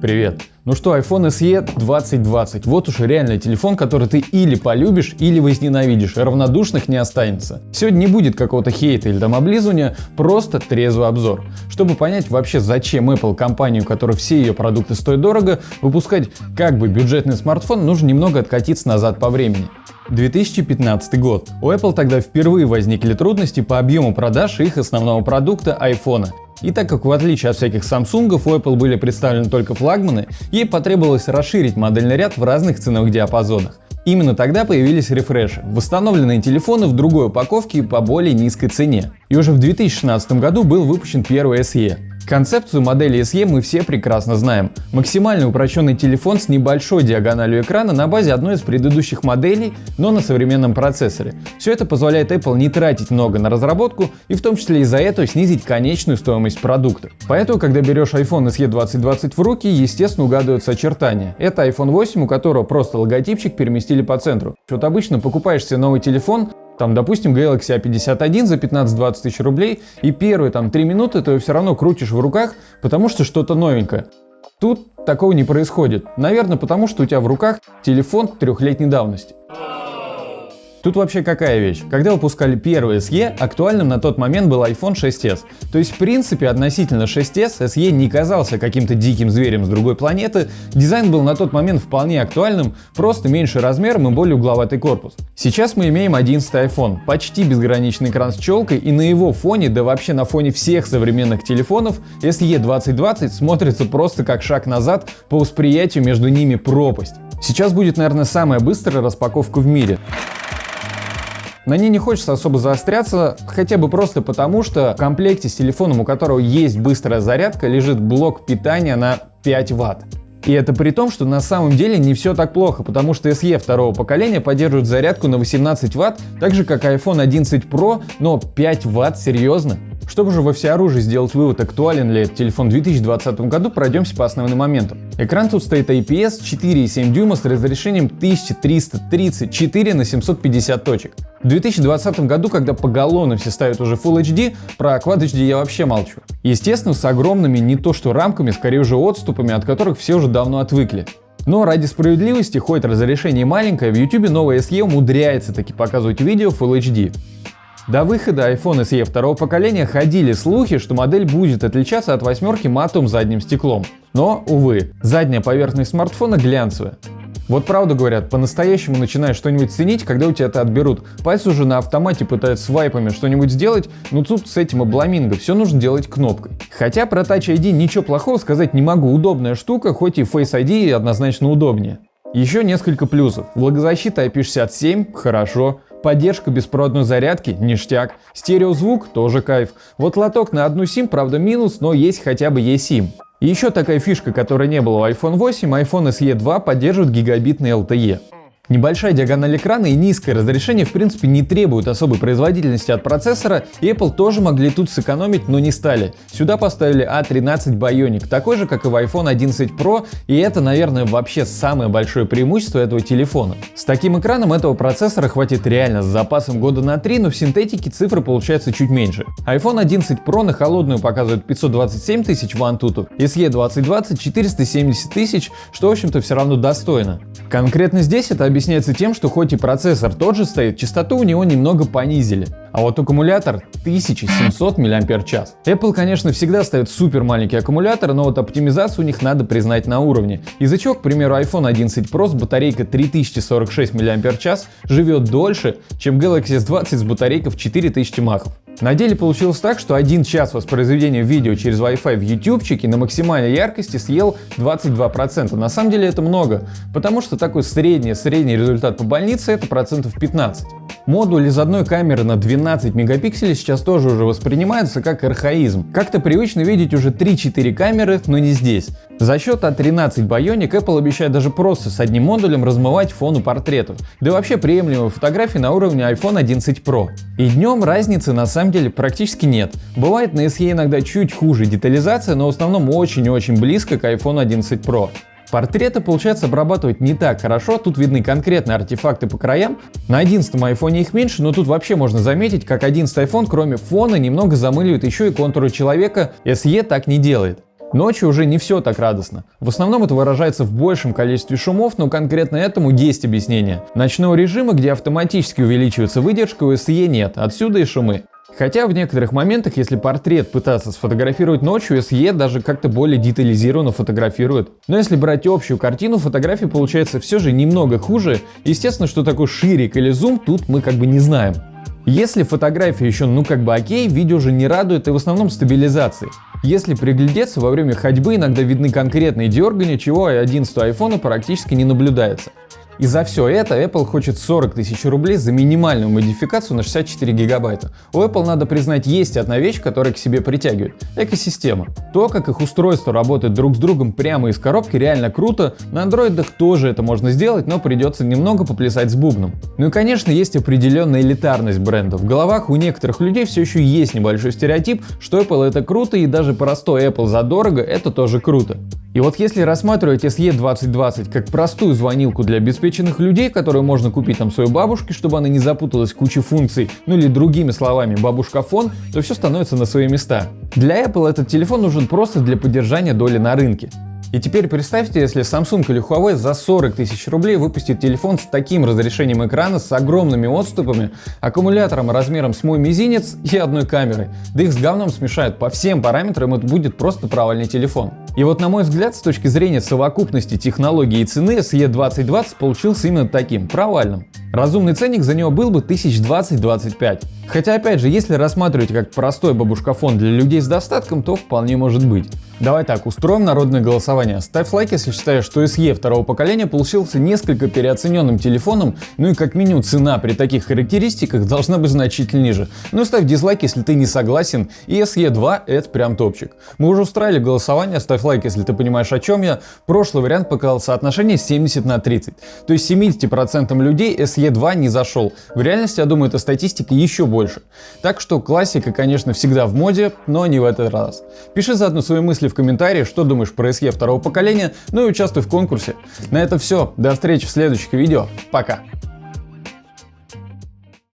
Привет! Ну что, iPhone SE 2020. Вот уж реальный телефон, который ты или полюбишь, или возненавидишь. Равнодушных не останется. Сегодня не будет какого-то хейта или там облизывания, просто трезвый обзор. Чтобы понять вообще, зачем Apple, компанию, у которой все ее продукты стоят дорого, выпускать как бы бюджетный смартфон, нужно немного откатиться назад по времени. 2015 год. У Apple тогда впервые возникли трудности по объему продаж их основного продукта iPhone. И так как в отличие от всяких Samsung, у Apple были представлены только флагманы, ей потребовалось расширить модельный ряд в разных ценовых диапазонах. Именно тогда появились рефреши, восстановленные телефоны в другой упаковке и по более низкой цене. И уже в 2016 году был выпущен первый SE. Концепцию модели SE мы все прекрасно знаем. Максимально упрощенный телефон с небольшой диагональю экрана на базе одной из предыдущих моделей, но на современном процессоре. Все это позволяет Apple не тратить много на разработку и в том числе из-за этого снизить конечную стоимость продукта. Поэтому, когда берешь iPhone SE 2020 в руки, естественно угадываются очертания. Это iPhone 8, у которого просто логотипчик переместили по центру. Вот обычно покупаешь себе новый телефон, там, допустим, Galaxy A51 за 15-20 тысяч рублей, и первые 3 минуты ты его все равно крутишь в руках, потому что что-то новенькое. Тут такого не происходит. Наверное, потому что у тебя в руках телефон 3-летней давности. Тут вообще какая вещь? Когда выпускали первый SE, актуальным на тот момент был iPhone 6s. То есть, в принципе, относительно 6s, SE не казался каким-то диким зверем с другой планеты. Дизайн был на тот момент вполне актуальным, просто меньше размером и более угловатый корпус. Сейчас мы имеем 11 iPhone, почти безграничный экран с челкой, и на его фоне, да вообще на фоне всех современных телефонов, SE 2020 смотрится просто как шаг назад, по восприятию между ними пропасть. Сейчас будет, наверное, самая быстрая распаковка в мире. На ней не хочется особо заостряться, хотя бы просто потому, что в комплекте с телефоном, у которого есть быстрая зарядка, лежит блок питания на 5 Вт. И это при том, что на самом деле не все так плохо, потому что SE второго поколения поддерживает зарядку на 18 Вт, так же как iPhone 11 Pro, но 5 Вт, серьезно? Чтобы же во всеоружии сделать вывод, актуален ли этот телефон в 2020 году, пройдемся по основным моментам. Экран тут стоит IPS 4,7 дюйма с разрешением 1334 на 750 точек. В 2020 году, когда поголовно все ставят уже Full HD, про Quad HD я вообще молчу. Естественно, с огромными не то что рамками, скорее уже отступами, от которых все уже давно отвыкли. Но ради справедливости, хоть разрешение маленькое, в YouTube новый SE умудряется таки показывать видео Full HD. До выхода iPhone SE второго поколения ходили слухи, что модель будет отличаться от восьмерки матовым задним стеклом. Но, увы, задняя поверхность смартфона глянцевая. Вот правду говорят, по-настоящему начинаешь что-нибудь ценить, когда у тебя это отберут. Пальцы уже на автомате пытаются свайпами что-нибудь сделать, но тут с этим обламинго, все нужно делать кнопкой. Хотя про Touch ID ничего плохого сказать не могу, удобная штука, хоть и Face ID однозначно удобнее. Еще несколько плюсов. Влагозащита IP67 – хорошо. Поддержка беспроводной зарядки – ништяк. Стереозвук – тоже кайф. Вот лоток на одну SIM, правда минус, но есть хотя бы eSIM. И еще такая фишка, которой не было у iPhone 8, iPhone SE 2 поддерживает гигабитный LTE. Небольшая диагональ экрана и низкое разрешение в принципе не требуют особой производительности от процессора, и Apple тоже могли тут сэкономить, но не стали. Сюда поставили A13 Bionic, такой же, как и в iPhone 11 Pro, и это, наверное, вообще самое большое преимущество этого телефона. С таким экраном этого процессора хватит реально с запасом года на 3, но в синтетике цифры получаются чуть меньше. iPhone 11 Pro на холодную показывает 527 тысяч в Antutu, SE 2020 470 тысяч, что в общем-то все равно достойно. Конкретно здесь это объясняется тем, что хоть и процессор тот же стоит, частоту у него немного понизили. А вот аккумулятор 1700 мАч. Apple, конечно, всегда ставит супер маленький аккумулятор, но вот оптимизацию у них надо признать на уровне. Из-за чего, к примеру, iPhone 11 Pro с батарейкой 3046 мАч живет дольше, чем Galaxy S20 с батарейкой в 4000 махов. На деле получилось так, что 1 час воспроизведения видео через Wi-Fi в ютубчике на максимальной яркости съел 22%. На самом деле это много, потому что такой средний результат по больнице это 15%. Модуль из одной камеры на 12 мегапикселей сейчас тоже уже воспринимается как архаизм. Как-то привычно видеть уже 3-4 камеры, но не здесь. За счет A13 Bionic Apple обещает даже просто с одним модулем размывать фон у портретов. Да и вообще приемлемые фотографии на уровне iPhone 11 Pro. И днем разницы на самом деле практически нет. Бывает на SE иногда чуть хуже детализация, но в основном очень-очень близко к iPhone 11 Pro. Портреты получается обрабатывать не так хорошо, тут видны конкретные артефакты по краям. На 11 iPhone их меньше, но тут вообще можно заметить, как 11 iPhone кроме фона немного замыливает еще и контуры человека, SE так не делает. Ночью уже не все так радостно. В основном это выражается в большем количестве шумов, но конкретно этому есть объяснение. Ночного режима, где автоматически увеличивается выдержка, у SE нет, отсюда и шумы. Хотя в некоторых моментах, если портрет пытаться сфотографировать ночью, SE даже как-то более детализированно фотографирует. Но если брать общую картину, фотографии получается все же немного хуже. Естественно, что такое ширик или зум, тут мы как бы не знаем. Если фотография еще окей, видео же не радует и в основном стабилизацией. Если приглядеться, во время ходьбы иногда видны конкретные дергания, чего у 11 айфона практически не наблюдается. И за все это Apple хочет 40 тысяч рублей за минимальную модификацию на 64 гигабайта. У Apple, надо признать, есть одна вещь, которая к себе притягивает – экосистема. То, как их устройства работают друг с другом прямо из коробки, реально круто. На андроидах тоже это можно сделать, но придется немного поплясать с бубном. Ну и, конечно, есть определенная элитарность бренда. В головах у некоторых людей все еще есть небольшой стереотип, что Apple это круто, и даже простой Apple задорого – это тоже круто. И вот если рассматривать SE 2020 как простую звонилку для обеспеченных людей, которую можно купить там своей бабушке, чтобы она не запуталась в куче функций, ну или другими словами бабушкафон, то все становится на свои места. Для Apple этот телефон нужен просто для поддержания доли на рынке. И теперь представьте, если Samsung или Huawei за 40 тысяч рублей выпустит телефон с таким разрешением экрана, с огромными отступами, аккумулятором размером с мой мизинец и одной камерой. Да их с говном смешают по всем параметрам, это будет просто провальный телефон. И вот на мой взгляд, с точки зрения совокупности технологий и цены, SE 2020 получился именно таким, провальным. Разумный ценник за него был бы 1020-25. Хотя опять же, если рассматривать как простой бабушкафон для людей с достатком, то вполне может быть. Давай так, устроим народное голосование. Ставь лайк, если считаешь, что SE второго поколения получился несколько переоцененным телефоном, ну и как минимум цена при таких характеристиках должна быть значительно ниже. Ну и ставь дизлайк, если ты не согласен, и SE 2 это прям топчик. Мы уже устраивали голосование, ставь лайк, если ты понимаешь, о чем я. Прошлый вариант показал соотношение 70/30. То есть 70% людей SE 2 не зашел. В реальности, я думаю, эта статистика еще больше. Так что классика, конечно, всегда в моде, но не в этот раз. Пиши заодно свои мысли в комментариях, что думаешь про SE второго поколения, ну и участвуй в конкурсе. На этом все. До встречи в следующих видео. Пока.